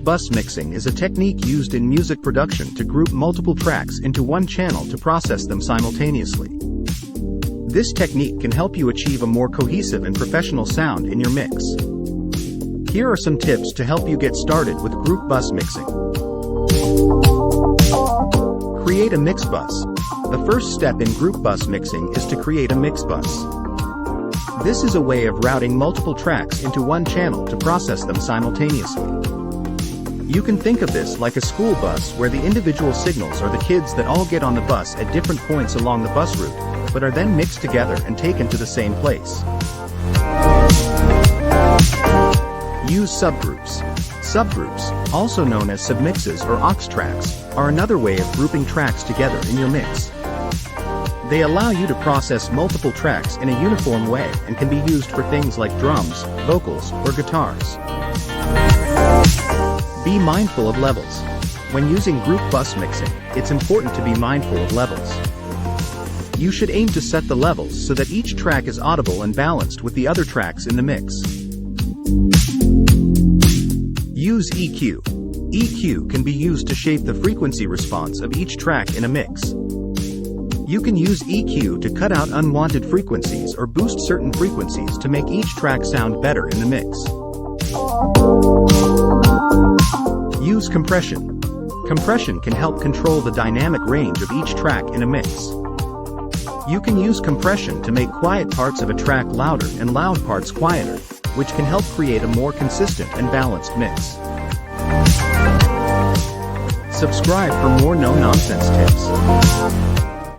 bus mixing is a technique used in music production to group multiple tracks into one channel to process them simultaneously. This technique can help you achieve a more cohesive and professional sound in your mix. Here are some tips to help you get started with group bus mixing. Create a mix bus. The first step in group bus mixing is to create a mix bus. This is a way of routing multiple tracks into one channel to process them simultaneously. You can think of this like a school bus where the individual signals are the kids that all get on the bus at different points along the bus route, but are then mixed together and taken to the same place. Use subgroups. Subgroups, also known as submixes or aux tracks, are another way of grouping tracks together in your mix. They allow you to process multiple tracks in a uniform way and can be used for things like drums, vocals, or guitars. Be mindful of levels. When using group bus mixing, it's important to be mindful of levels. You should aim to set the levels so that each track is audible and balanced with the other tracks in the mix. Use EQ. EQ can be used to shape the frequency response of each track in a mix. You can use EQ to cut out unwanted frequencies or boost certain frequencies to make each track sound better in the mix. Use compression. Compression can help control the dynamic range of each track in a mix. You can use compression to make quiet parts of a track louder and loud parts quieter, which can help create a more consistent and balanced mix. Subscribe for more no-nonsense tips.